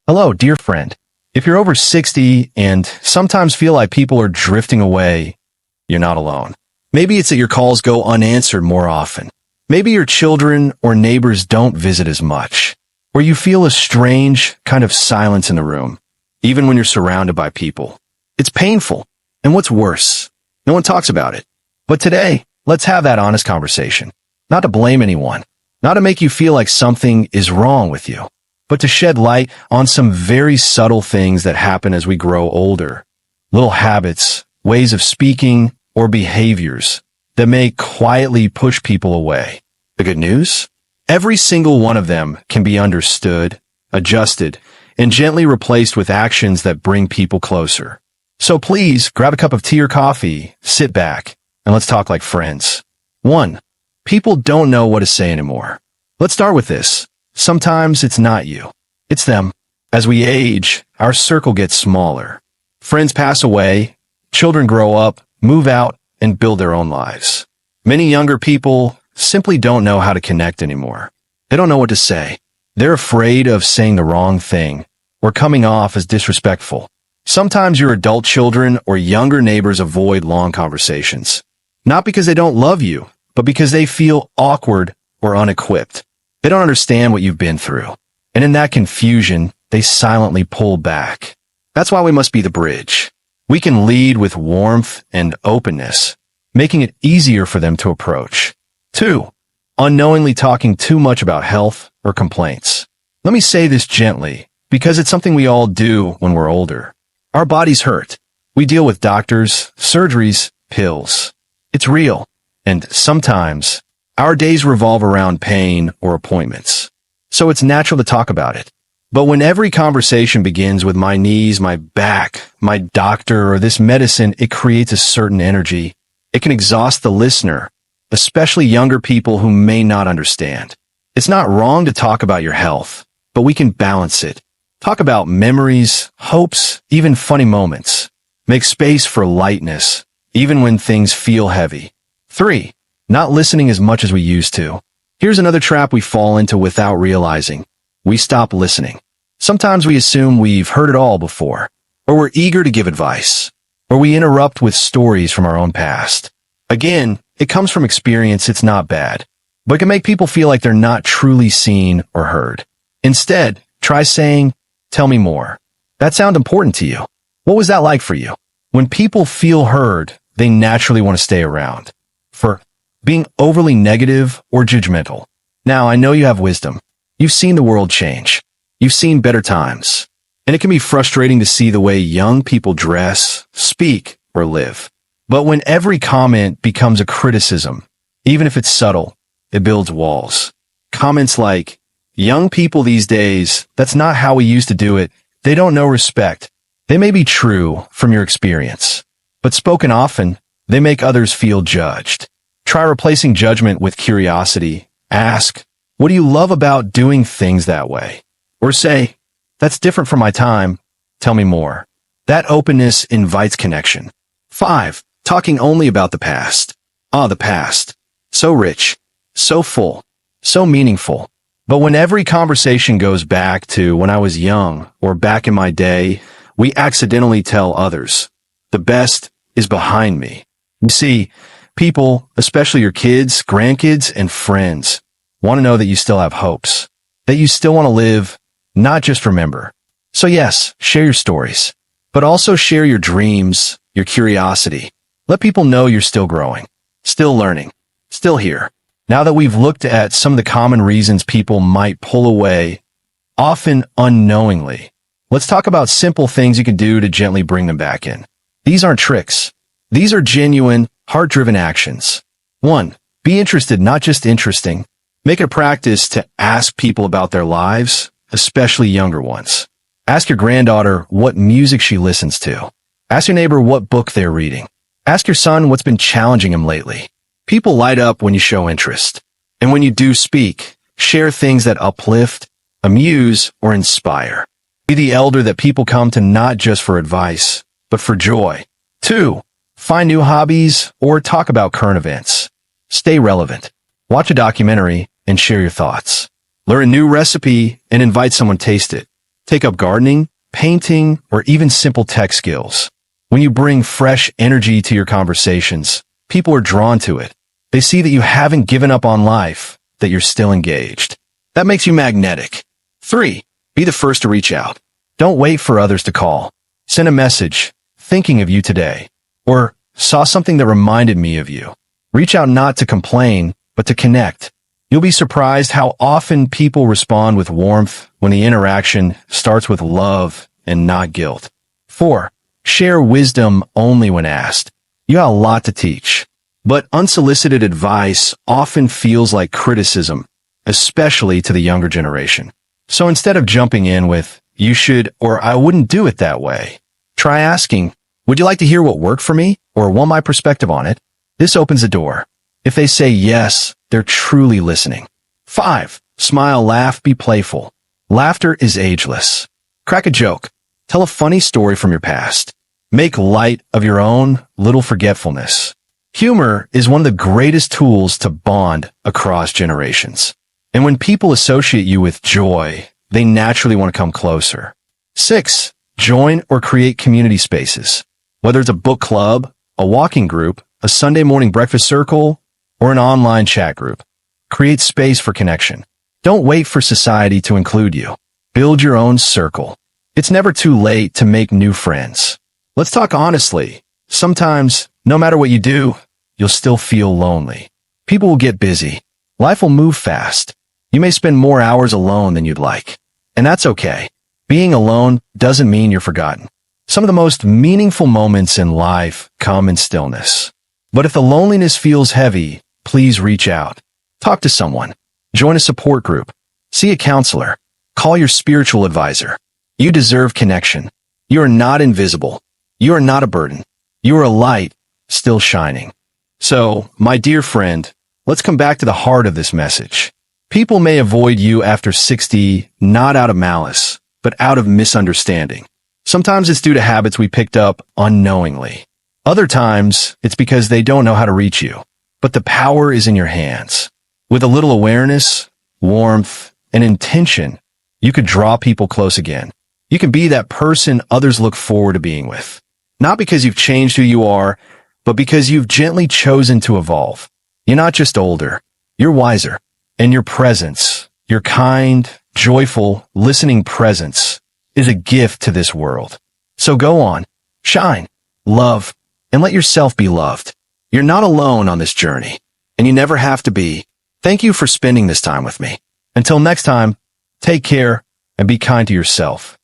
Hello, dear friend. If you're over 60 and sometimes feel like people are drifting away, you're not alone. Maybe it's that your calls go unanswered more often. Maybe your children or neighbors don't visit as much. Or you feel a strange kind of silence in the room, even when you're surrounded by people. It's painful. And what's worse, no one talks about it. But today, let's have that honest conversation. Not to blame anyone, not to make you feel like something is wrong with you, but to shed light on some very subtle things that happen as we grow older. Little habits, ways of speaking, or behaviors that may quietly push people away. The good news? Every single one of them can be understood, adjusted, and gently replaced with actions that bring people closer. So please grab a cup of tea or coffee, sit back, and let's talk like friends. 1. People don't know what to say anymore. Let's start with this. Sometimes it's not you. It's them. As we age, our circle gets smaller. Friends pass away, children grow up, move out, and build their own lives. Many younger people simply don't know how to connect anymore. They don't know what to say. They're afraid of saying the wrong thing or coming off as disrespectful. Sometimes your adult children or younger neighbors avoid long conversations. Not because they don't love you, but because they feel awkward or unequipped. They don't understand what you've been through. And in that confusion, they silently pull back. That's why we must be the bridge. We can lead with warmth and openness, making it easier for them to approach. 2. Unknowingly talking too much about health or complaints. Let me say this gently, because it's something we all do when we're older. Our bodies hurt. We deal with doctors, surgeries, pills. It's real. And sometimes, our days revolve around pain or appointments. So it's natural to talk about it. But when every conversation begins with my knees, my back, my doctor, or this medicine, it creates a certain energy. It can exhaust the listener, especially younger people who may not understand. It's not wrong to talk about your health, but we can balance it. Talk about memories, hopes, even funny moments. Make space for lightness, even when things feel heavy. 3. Not listening as much as we used to. Here's another trap we fall into without realizing. We stop listening. Sometimes we assume we've heard it all before, or we're eager to give advice, or we interrupt with stories from our own past. Again, it comes from experience. It's not bad, but it can make people feel like they're not truly seen or heard. Instead, try saying, "Tell me more." That sound important to you. What was that like for you? When people feel heard, they naturally want to stay around. For being overly negative or judgmental. Now, I know you have wisdom. You've seen the world change. You've seen better times. And it can be frustrating to see the way young people dress, speak, or live. But when every comment becomes a criticism, even if it's subtle, it builds walls. Comments like, "Young people these days, that's not how we used to do it. They don't know respect." They may be true from your experience, but spoken often, they make others feel judged. Try replacing judgment with curiosity. Ask, "What do you love about doing things that way?" Or say, "That's different from my time. Tell me more." That openness invites connection. 5. Talking only about the past. The past. So rich, so full, so meaningful. But when every conversation goes back to when I was young or back in my day, we accidentally tell others, "The best is behind me." You see, people, especially your kids, grandkids, and friends, want to know that you still have hopes, that you still want to live, not just remember. So yes, share your stories, but also share your dreams, your curiosity. Let people know you're still growing, still learning, still here. Now that we've looked at some of the common reasons people might pull away, often unknowingly, let's talk about simple things you can do to gently bring them back in. These aren't tricks. These are genuine, heart-driven actions. 1. Be interested, not just interesting. Make it a practice to ask people about their lives, especially younger ones. Ask your granddaughter what music she listens to. Ask your neighbor what book they're reading. Ask your son what's been challenging him lately. People light up when you show interest. And when you do speak, share things that uplift, amuse, or inspire. Be the elder that people come to not just for advice, but for joy. 2. Find new hobbies or talk about current events. Stay relevant. Watch a documentary and share your thoughts. Learn a new recipe and invite someone to taste it. Take up gardening, painting, or even simple tech skills. When you bring fresh energy to your conversations, people are drawn to it. They see that you haven't given up on life, that you're still engaged. That makes you magnetic. 3. Be the first to reach out. Don't wait for others to call. Send a message, thinking of you today, or saw something that reminded me of you. Reach out not to complain, but to connect. You'll be surprised how often people respond with warmth when the interaction starts with love and not guilt. 4. Share wisdom only when asked. You got a lot to teach, but unsolicited advice often feels like criticism, especially to the younger generation. So instead of jumping in with, you should, or I wouldn't do it that way, try asking, would you like to hear what worked for me, or want my perspective on it? This opens the door. If they say yes, they're truly listening. 5. Smile, laugh, be playful. Laughter is ageless. Crack a joke. Tell a funny story from your past. Make light of your own little forgetfulness. Humor is one of the greatest tools to bond across generations. And when people associate you with joy, they naturally want to come closer. 6. Join or create community spaces. Whether it's a book club, a walking group, a Sunday morning breakfast circle, or an online chat group. Create space for connection. Don't wait for society to include you. Build your own circle. It's never too late to make new friends. Let's talk honestly. Sometimes, no matter what you do, you'll still feel lonely. People will get busy. Life will move fast. You may spend more hours alone than you'd like. And that's okay. Being alone doesn't mean you're forgotten. Some of the most meaningful moments in life come in stillness. But if the loneliness feels heavy, please reach out. Talk to someone. Join a support group. See a counselor. Call your spiritual advisor. You deserve connection. You are not invisible. You are not a burden. You are a light, still shining. So, my dear friend, let's come back to the heart of this message. People may avoid you after 60, not out of malice, but out of misunderstanding. Sometimes it's due to habits we picked up unknowingly. Other times, it's because they don't know how to reach you. But the power is in your hands. With a little awareness, warmth, and intention, you could draw people close again. You can be that person others look forward to being with. Not because you've changed who you are, but because you've gently chosen to evolve. You're not just older, you're wiser. And your presence, your kind, joyful, listening presence, is a gift to this world. So go on, shine, love, and let yourself be loved. You're not alone on this journey, and you never have to be. Thank you for spending this time with me. Until next time, take care and be kind to yourself.